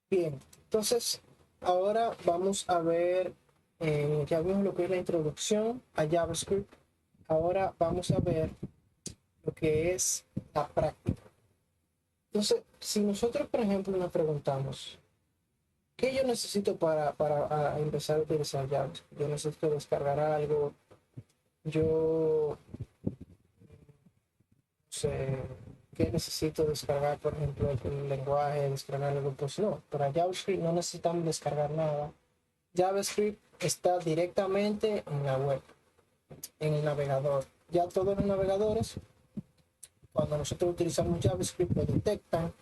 Bien, entonces ahora vamos a ver, ya vimos lo que es la introducción a JavaScript. Ahora vamos a ver lo que es la práctica. Entonces, si nosotros, por ejemplo, nos preguntamos, ¿qué yo necesito para empezar a utilizar JavaScript? Yo necesito descargar algo, yo sé qué necesito descargar, por ejemplo, el lenguaje, descargar algo, pues no, para JavaScript no necesitamos descargar nada. JavaScript está directamente en la web, en el navegador. Ya todos los navegadores, cuando nosotros utilizamos JavaScript, lo detectan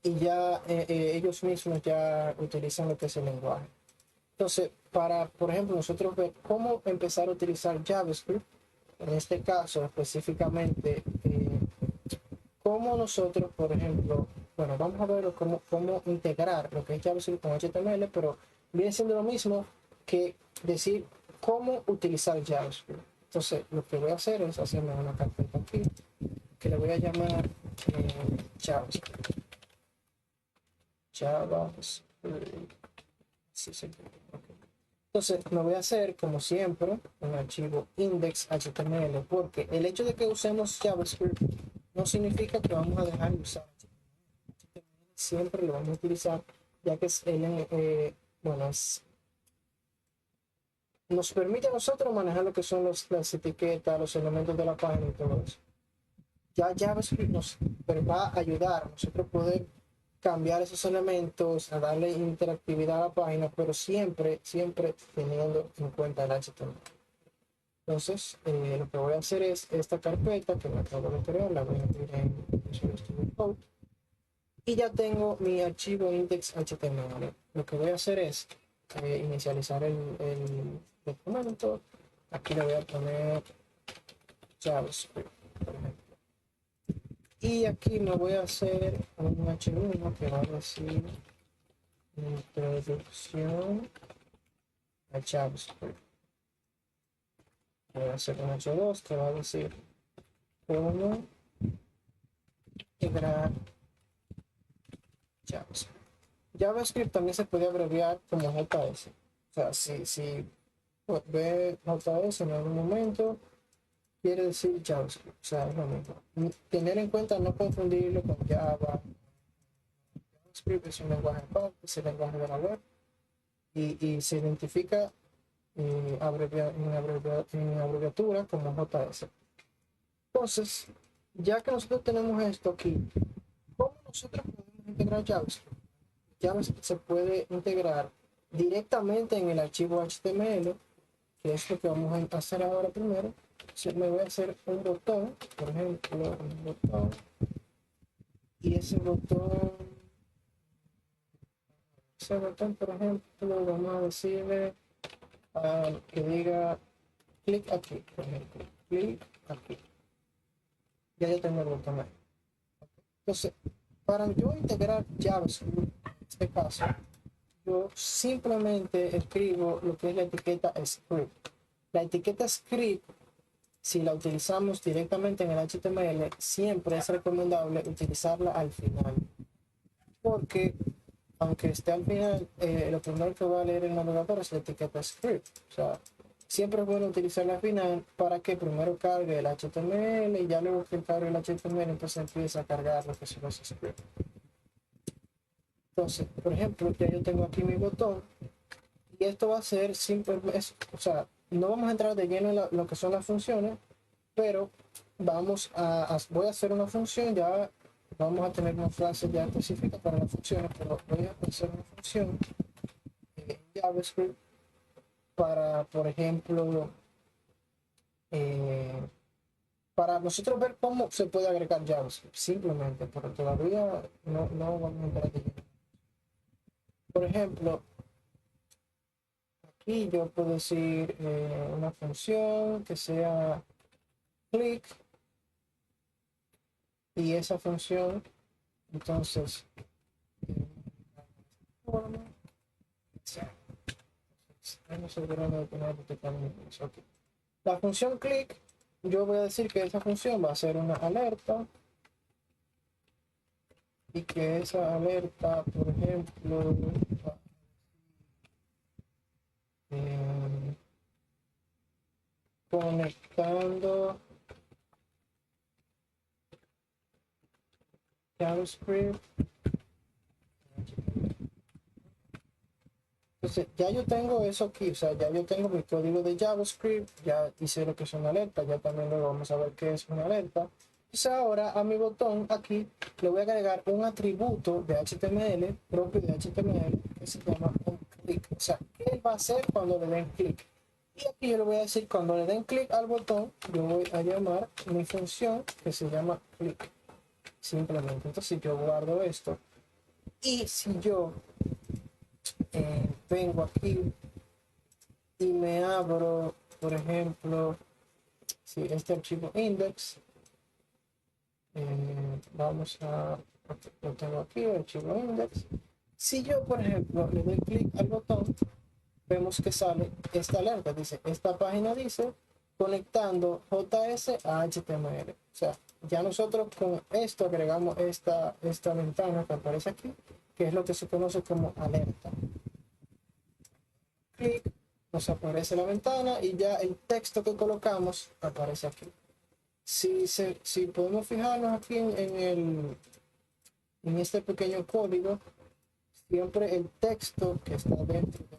y ya ellos mismos ya utilizan lo que es el lenguaje. Entonces, para, por ejemplo, nosotros ver cómo empezar a utilizar JavaScript, en este caso específicamente, cómo nosotros, por ejemplo, bueno, vamos a ver cómo integrar lo que es JavaScript con HTML, pero viene siendo lo mismo que decir cómo utilizar JavaScript. Entonces, lo que voy a hacer es hacerme una carpeta aquí, que le voy a llamar JavaScript. JavaScript. Sí, sí. Okay. Entonces, me voy a hacer, como siempre, un archivo index.html, porque el hecho de que usemos JavaScript no significa que vamos a dejar de usar HTML. Siempre lo vamos a utilizar, ya que es bueno, nos permite a nosotros manejar lo que son las etiquetas, los elementos de la página y todo eso. Ya JavaScript nos va a ayudar a nosotros poder cambiar esos elementos, a darle interactividad a la página, pero siempre teniendo en cuenta el HTML. Entonces, lo que voy a hacer es esta carpeta que me acabo de crear, la voy a abrir en Visual Studio Code y ya tengo mi archivo index.html. Lo que voy a hacer es inicializar el documento. Aquí le voy a poner JavaScript, por ejemplo. Y aquí me voy a hacer un H1 que va a decir introducción a JavaScript. Voy a hacer un H2 que va a decir cómo integrar JavaScript. JavaScript también se puede abreviar como JS. O sea, si ve JS en algún momento, quiere decir JavaScript. O sea, es lo mismo. Tener en cuenta no confundirlo con Java. JavaScript es un lenguaje aparte, es el lenguaje de la web y se identifica en abreviatura como JS. Entonces, ya que nosotros tenemos esto aquí, ¿cómo nosotros podemos integrar JavaScript? JavaScript se puede integrar directamente en el archivo HTML, que es lo que vamos a hacer ahora primero. Me voy a hacer un botón, por ejemplo, un botón, y ese botón, por ejemplo, vamos a decirle que diga clic aquí, por ejemplo, clic aquí. Ya yo tengo el botón ahí. Entonces, para yo integrar JavaScript, en este caso, yo simplemente escribo lo que es la etiqueta script. La etiqueta script, si la utilizamos directamente en el HTML, siempre es recomendable utilizarla al final, porque aunque esté al final, lo primero que va a leer el navegador es la etiqueta script. O sea, siempre es bueno utilizarla al final para que primero cargue el HTML y ya luego que cargue el HTML, entonces empieza a cargar lo que son los scripts. Entonces, por ejemplo, ya yo tengo aquí mi botón y esto va a ser simplemente, o sea, no vamos a entrar de lleno en lo que son las funciones, pero voy a hacer una función, ya vamos a tener una frase ya específica para las funciones, pero voy a hacer una función en JavaScript para, por ejemplo, eh, para nosotros ver cómo se puede agregar JavaScript, simplemente, pero todavía no vamos a entrar de lleno. Por ejemplo, aquí yo puedo decir una función que sea click y esa función, entonces, la función click, yo voy a decir que esa función va a ser una alerta y que esa alerta, por ejemplo, eh, conectando JavaScript. Entonces, ya yo tengo eso aquí, o sea, ya yo tengo mi código de JavaScript, ya hice lo que es una alerta, ya también luego vamos a ver qué es una alerta. Entonces ahora a mi botón aquí le voy a agregar un atributo de HTML, propio de HTML, que se llama un click. O sea, ¿qué él va a hacer cuando le den clic? Y aquí yo le voy a decir, cuando le den clic al botón, yo voy a llamar mi función que se llama click. Simplemente, entonces yo guardo esto. Y si yo vengo aquí y me abro, por ejemplo, si este archivo index, vamos a, lo tengo aquí, el archivo index. Si yo, por ejemplo, le doy clic al botón, vemos que sale esta alerta, dice, esta página dice conectando JS a HTML. O sea, ya nosotros con esto agregamos esta ventana que aparece aquí, que es lo que se conoce como alerta. Clic, nos aparece la ventana y ya el texto que colocamos aparece aquí. Si podemos fijarnos aquí en este pequeño código, siempre el texto que está dentro de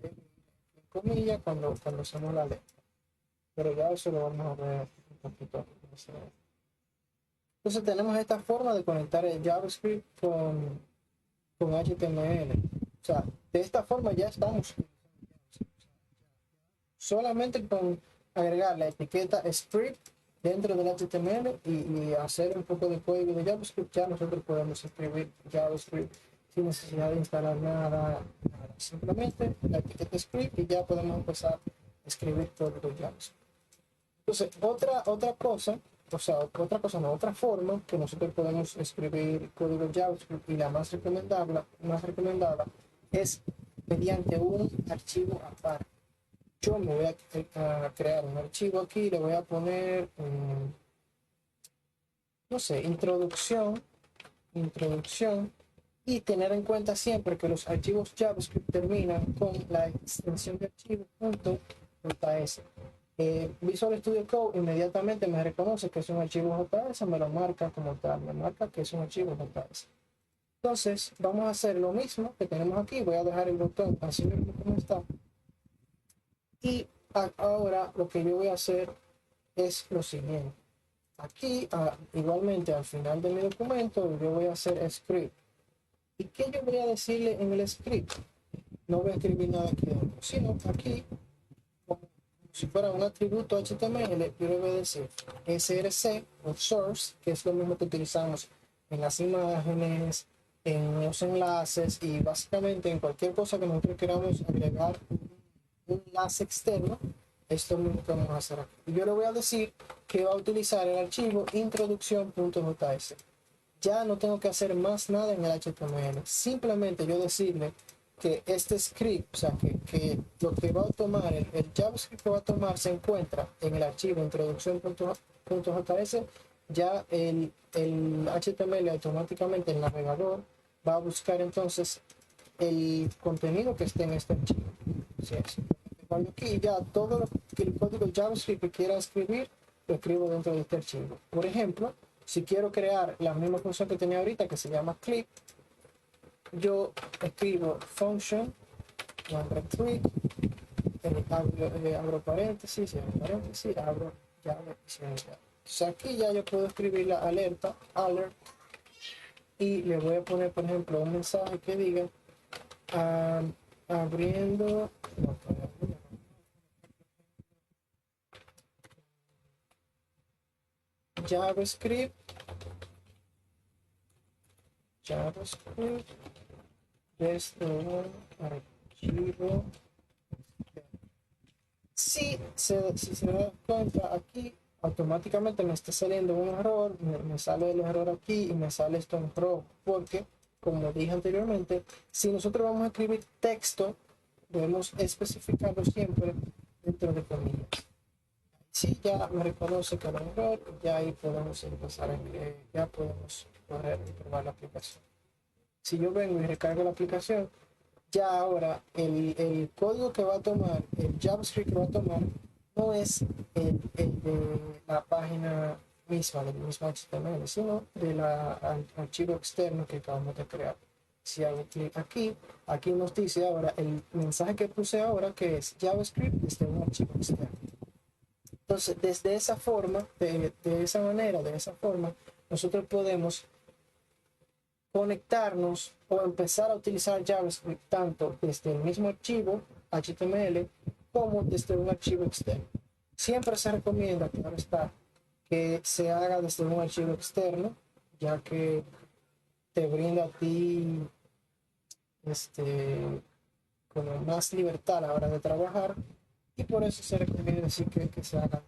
la comilla cuando hacemos la letra. Pero ya eso lo vamos a ver un poquito más. Entonces tenemos esta forma de conectar el JavaScript con HTML. O sea, de esta forma ya estamos solamente con agregar la etiqueta script dentro del HTML y hacer un poco de código de JavaScript, ya nosotros podemos escribir JavaScript sin necesidad de instalar nada. Simplemente la etiqueta script y ya podemos empezar a escribir código JavaScript. Entonces, otra cosa, o sea, otra forma que nosotros podemos escribir código JavaScript y la más recomendada es mediante un archivo aparte. Yo me voy a crear un archivo aquí, le voy a poner, no sé, introducción, y tener en cuenta siempre que los archivos JavaScript terminan con la extensión de archivo.js. Visual Studio Code inmediatamente me reconoce que es un archivo JS, me lo marca como tal, me marca que es un archivo JS. Entonces, vamos a hacer lo mismo que tenemos aquí, voy a dejar el botón así mismo como está. Y ahora lo que yo voy a hacer es lo siguiente. Aquí, igualmente al final de mi documento, yo voy a hacer script. ¿Y qué yo voy a decirle en el script? No voy a escribir nada aquí dentro, sino aquí, como si fuera un atributo HTML, yo le voy a decir src o source, que es lo mismo que utilizamos en las imágenes, en los enlaces y básicamente en cualquier cosa que nosotros queramos agregar un enlace externo. Esto mismo que vamos a hacer aquí. Y yo le voy a decir que va a utilizar el archivo introducción.js. Ya no tengo que hacer más nada en el HTML. Simplemente yo decirle que este script, o sea, que lo que va a tomar, el JavaScript que va a tomar se encuentra en el archivo introducción.js. Ya el HTML automáticamente, el navegador, va a buscar entonces el contenido que esté en este archivo. Cuando aquí ya todo lo que el código JavaScript que quiera escribir, lo escribo dentro de este archivo. Por ejemplo, si quiero crear la misma función que tenía ahorita, que se llama click, yo escribo function, click, abro paréntesis, abro llave y cierro llave. Entonces aquí ya yo puedo escribir la alerta, alert, y le voy a poner, por ejemplo, un mensaje que diga abriendo, no, JavaScript desde un archivo. Si se da cuenta aquí, automáticamente me está saliendo un error, me sale el error aquí y me sale esto en rojo, porque como dije anteriormente, si nosotros vamos a escribir texto, debemos especificarlo siempre dentro de comillas. Si ya me reconoce que era un error, ya ahí podemos empezar a que ya podemos correr y probar la aplicación. Si yo vengo y recargo la aplicación, ya ahora el código que va a tomar, el JavaScript que va a tomar, no es el de la página misma, del mismo HTML, sino del archivo externo que acabamos de crear. Si hago clic aquí, aquí nos dice ahora el mensaje que puse ahora, que es JavaScript desde un archivo externo. Entonces, desde esa forma, de esa manera, de esa forma, nosotros podemos conectarnos o empezar a utilizar JavaScript tanto desde el mismo archivo HTML como desde un archivo externo. Siempre se recomienda, claro está, que se haga desde un archivo externo, ya que te brinda a ti como más libertad a la hora de trabajar, y por eso se recomienda decir que se haga